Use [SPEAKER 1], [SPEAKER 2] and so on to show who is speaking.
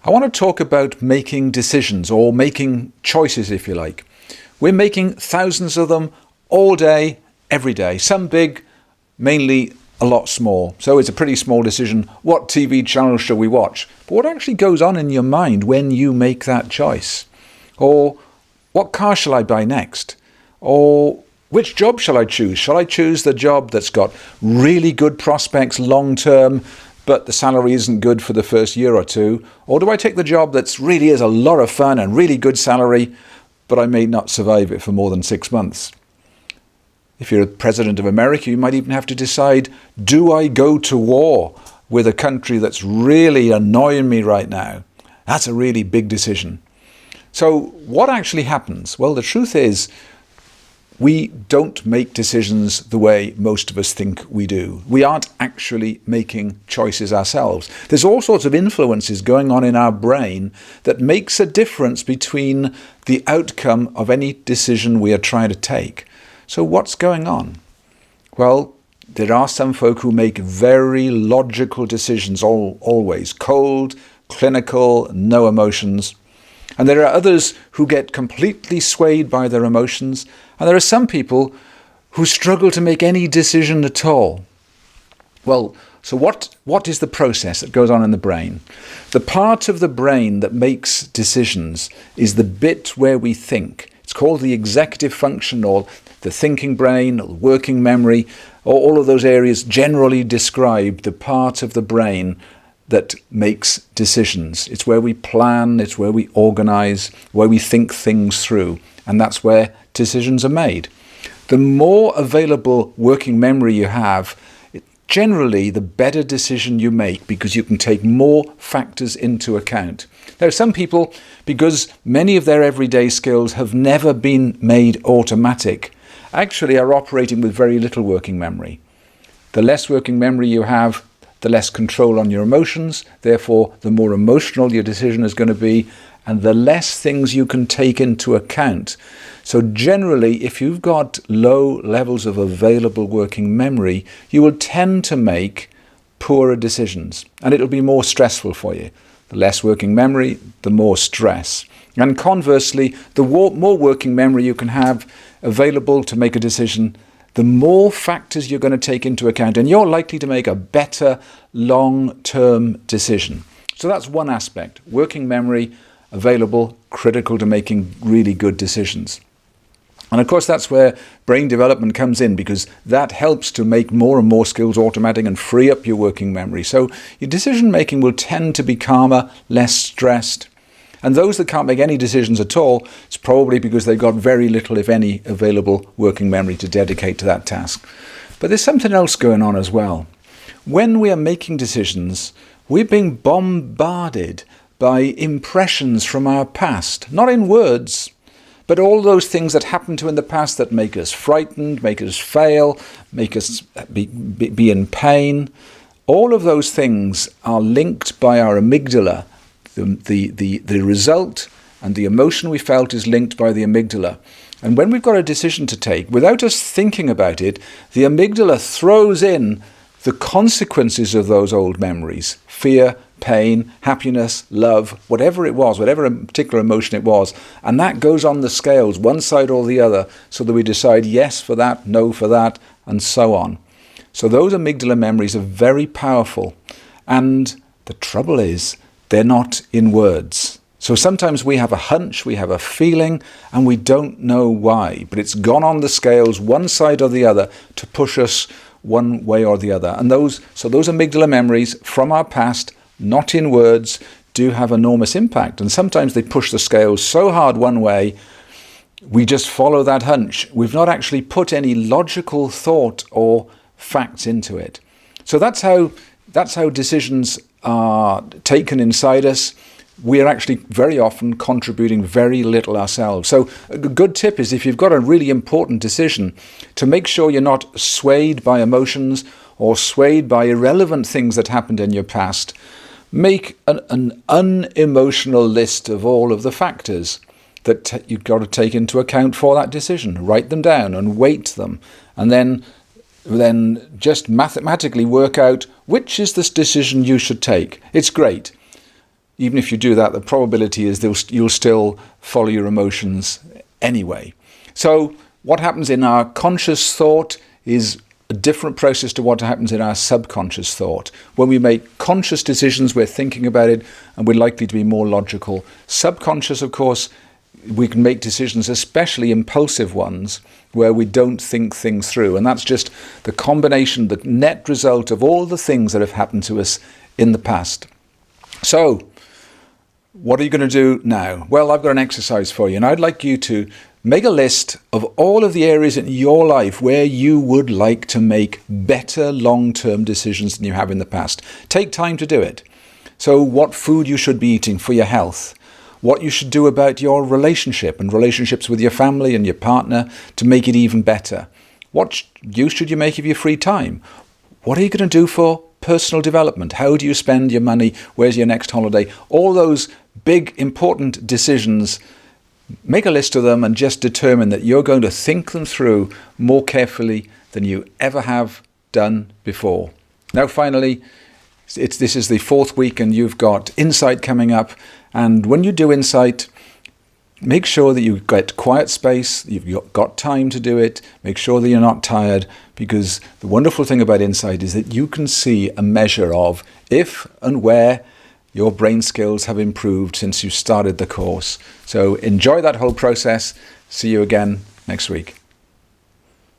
[SPEAKER 1] I want to talk about making decisions, or making choices if you like. We're making thousands of them all day, every day. Some big, mainly a lot small. So it's a pretty small decision. What TV channel shall we watch? But what actually goes on in your mind when you make that choice? Or what car shall I buy next? Or which job shall I choose? Shall I choose the job that's got really good prospects long term, but the salary isn't good for the first year or two? Or do I take the job that's really is a lot of fun and really good salary, but I may not survive it for more than 6 months? If you're president of America, you might even have to decide, do I go to war with a country that's really annoying me right now? That's a really big decision. So what actually happens? Well, the truth is, we don't make decisions the way most of us think we do. We aren't actually making choices ourselves. There's all sorts of influences going on in our brain that makes a difference between the outcome of any decision we are trying to take. So what's going on? Well, there are some folk who make very logical decisions, always cold, clinical, no emotions. And there are others who get completely swayed by their emotions. And there are some people who struggle to make any decision at all. Well, so what is the process that goes on in the brain? The part of the brain that makes decisions is the bit where we think. It's called the executive function, or the thinking brain, or the working memory, or all of those areas generally describe the part of the brain that makes decisions. It's where we plan, it's where we organize, where we think things through, and that's where decisions are made. The more available working memory you have, generally the better decision you make, because you can take more factors into account. There are some people, because many of their everyday skills have never been made automatic, actually are operating with very little working memory. The less working memory you have, the less control on your emotions, therefore the more emotional your decision is going to be, and the less things you can take into account. So generally, if you've got low levels of available working memory, you will tend to make poorer decisions, and it'll be more stressful for you. The less working memory, the more stress. And conversely, the more working memory you can have available to make a decision, the more factors you're going to take into account, and you're likely to make a better long-term decision. So that's one aspect. Working memory available, critical to making really good decisions. And of course, that's where brain development comes in, because that helps to make more and more skills automatic and free up your working memory. So your decision making will tend to be calmer, less stressed. And those that can't make any decisions at all, it's probably because they've got very little, if any, available working memory to dedicate to that task. But there's something else going on as well. When we are making decisions, we're being bombarded by impressions from our past, not in words, but all those things that happened to in the past that make us frightened, make us fail, make us be in pain. All of those things are linked by our amygdala. The result and the emotion we felt is linked by the amygdala. And when we've got a decision to take, without us thinking about it, the amygdala throws in the consequences of those old memories: fear, pain, happiness, love, whatever it was, whatever particular emotion it was. And that goes on the scales, one side or the other, so that we decide yes for that, no for that, and so on. So those amygdala memories are very powerful. And the trouble is, they're not in words. So sometimes we have a hunch, we have a feeling, and we don't know why. But it's gone on the scales, one side or the other, to push us one way or the other. And those amygdala memories from our past, not in words, do have enormous impact. And sometimes they push the scales so hard one way, we just follow that hunch. We've not actually put any logical thought or facts into it. So that's how decisions are taken inside us. We are actually very often contributing very little ourselves. So a good tip is, if you've got a really important decision, to make sure you're not swayed by emotions or swayed by irrelevant things that happened in your past. Make an unemotional list of all of the factors that you've got to take into account for that decision. Write them down and weight them, and then just mathematically work out which is this decision you should take. It's great. even if you do that, the probability is you'll still follow your emotions anyway. So what happens in our conscious thought is a different process to what happens in our subconscious thought. When we make conscious decisions, we're thinking about it, and we're likely to be more logical. Subconscious, of course, we can make decisions, especially impulsive ones, where we don't think things through. And that's just the combination, the net result of all the things that have happened to us in the past. So, what are you going to do now? Well, I've got an exercise for you, and I'd like you to make a list of all of the areas in your life where you would like to make better long-term decisions than you have in the past. Take time to do it. So what food you should be eating for your health, what you should do about your relationship and relationships with your family and your partner to make it even better. What use should you make of your free time? What are you going to do for personal development? How do you spend your money? Where's your next holiday? All those big, important decisions, make a list of them and just determine that you're going to think them through more carefully than you ever have done before. Now, finally, this is the 4th week and you've got Insight coming up. And when you do Insight, make sure that you get quiet space, you've got time to do it, make sure that you're not tired, because the wonderful thing about Insight is that you can see a measure of if and where your brain skills have improved since you started the course. So enjoy that whole process. See you again next week.